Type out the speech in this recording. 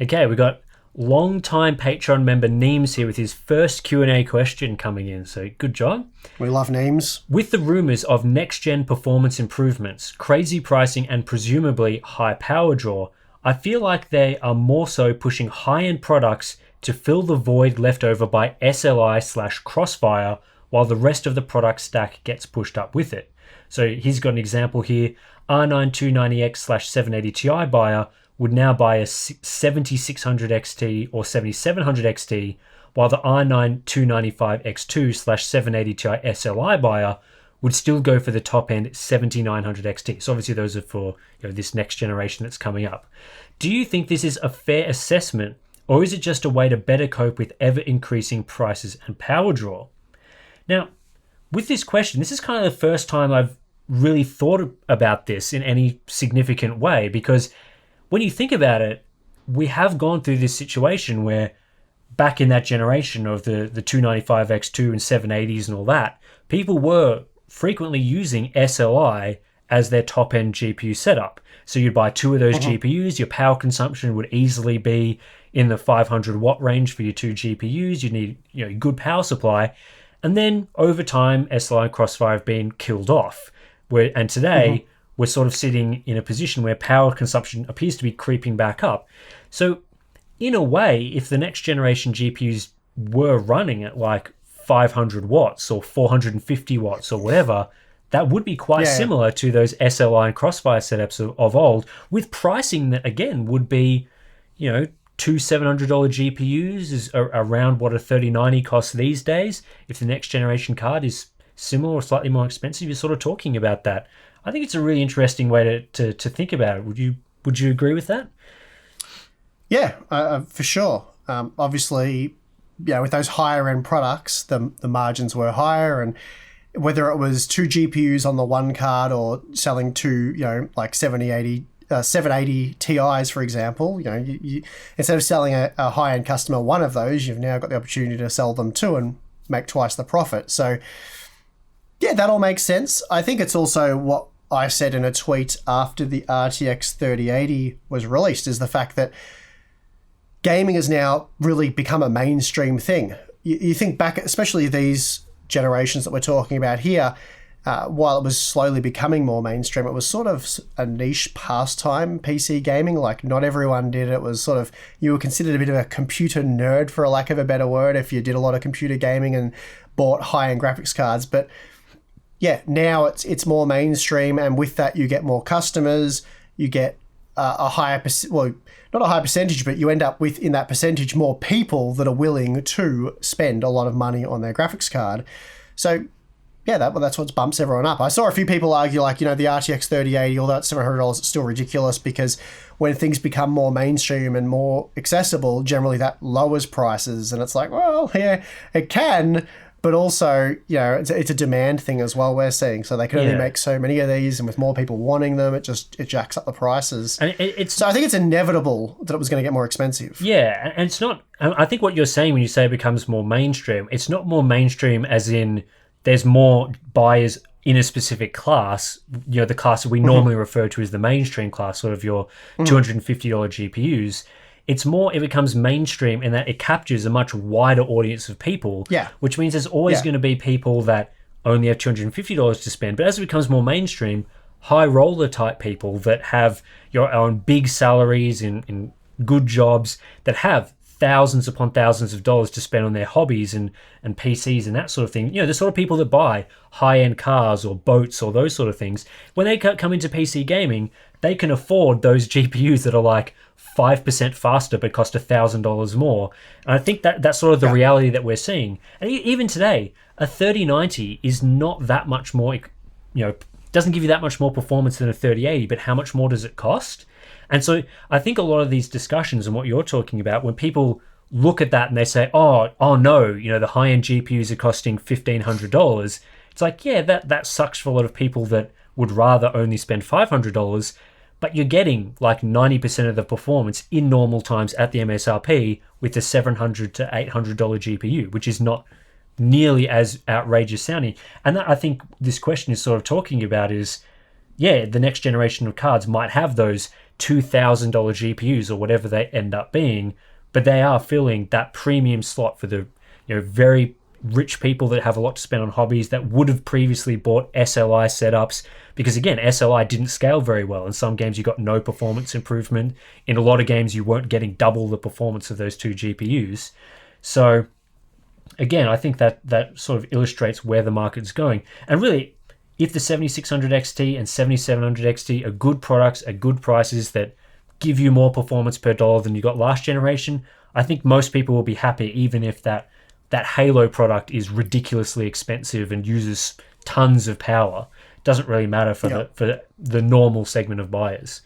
Okay, we got long-time Patreon member Neems here with his first Q&A question coming in. So good job. We love names. With the rumors of next-gen performance improvements, crazy pricing, and presumably high power draw, I feel like they are more so pushing high-end products to fill the void left over by SLI/Crossfire, while the rest of the product stack gets pushed up with it. So he's got an example here. R9 290X/780 Ti buyer would now buy a 7600 XT or 7700 XT, while the R9 295X2/780 Ti SLI buyer would still go for the top end 7900 XT. So obviously those are for this next generation that's coming up. Do you think this is a fair assessment, or is it just a way to better cope with ever increasing prices and power draw? Now, with this question, this is kind of the first time I've really thought about this in any significant way, because when you think about it, we have gone through this situation where back in that generation of the 295X2 and 780s and all that, people were frequently using SLI as their top-end GPU setup. So you'd buy two of those GPUs, your power consumption would easily be in the 500 watt range for your two GPUs, you need a good power supply, and then over time, SLI and Crossfire have been killed off. And today, we're sort of sitting in a position where power consumption appears to be creeping back up. So in a way, if the next generation GPUs were running at like 500 watts or 450 watts or whatever, that would be quite similar to those SLI and Crossfire setups of old, with pricing that, again, would be, two $700 GPUs is around what a 3090 costs these days. If the next generation card is similar or slightly more expensive, you're sort of talking about that. I think it's a really interesting way to think about it. Would you agree with that? Yeah, for sure. Obviously, with those higher end products, the margins were higher, and whether it was two GPUs on the one card or selling two, like 780 Ti's, for example, you instead of selling a high-end customer one of those, you've now got the opportunity to sell them two and make twice the profit. So, yeah, that all makes sense. I think it's also what I said in a tweet after the RTX 3080 was released, is the fact that gaming has now really become a mainstream thing. You think back, especially these generations that we're talking about here, while it was slowly becoming more mainstream, it was sort of a niche pastime, PC gaming. Like, not everyone did it. It was sort of, you were considered a bit of a computer nerd, for a lack of a better word, if you did a lot of computer gaming and bought high-end graphics cards. But yeah, now it's more mainstream, and with that you get more customers, you get a higher not a high percentage, but you end up with, in that percentage, more people that are willing to spend a lot of money on their graphics card. So yeah, that's what bumps everyone up. I saw a few people argue, like, the RTX 3080, although it's $700, it's still ridiculous, because when things become more mainstream and more accessible, generally that lowers prices. And it's like, well, yeah, it can, but also, it's a demand thing as well, we're seeing. So they can only make so many of these, and with more people wanting them, it jacks up the prices. And so I think it's inevitable that it was going to get more expensive. Yeah, and it's not, I think what you're saying when you say it becomes more mainstream, it's not more mainstream as in there's more buyers in a specific class, the class that we normally refer to as the mainstream class, sort of your $250 GPUs. It's more, it becomes mainstream in that it captures a much wider audience of people, which means there's always going to be people that only have $250 to spend. But as it becomes more mainstream, high roller type people that have your own big salaries in good jobs, that have thousands upon thousands of dollars to spend on their hobbies and PCs and that sort of thing. The sort of people that buy high-end cars or boats or those sort of things, when they come into PC gaming, they can afford those GPUs that are like 5% faster but cost $1,000 more. And I think that's sort of the reality that we're seeing. And even today, a 3090 is not that much more, doesn't give you that much more performance than a 3080, but how much more does it cost? And so I think a lot of these discussions and what you're talking about, when people look at that and they say, oh no, the high-end GPUs are costing $1,500, it's like, yeah, that sucks for a lot of people that would rather only spend $500, but you're getting like 90% of the performance in normal times at the MSRP with the $700 to $800 GPU, which is not nearly as outrageous sounding. And that, I think this question is sort of talking about is, yeah, the next generation of cards might have those $2,000 GPUs or whatever they end up being, but they are filling that premium slot for the very rich people that have a lot to spend on hobbies that would have previously bought SLI setups, because again, SLI didn't scale very well. In some games you got no performance improvement. In a lot of games you weren't getting double the performance of those two GPUs. So again, I think that sort of illustrates where the market's going. And really, if the 7600 XT and 7700 XT are good products at good prices that give you more performance per dollar than you got last generation, I think most people will be happy, even if that Halo product is ridiculously expensive and uses tons of power. It doesn't really matter for the normal segment of buyers.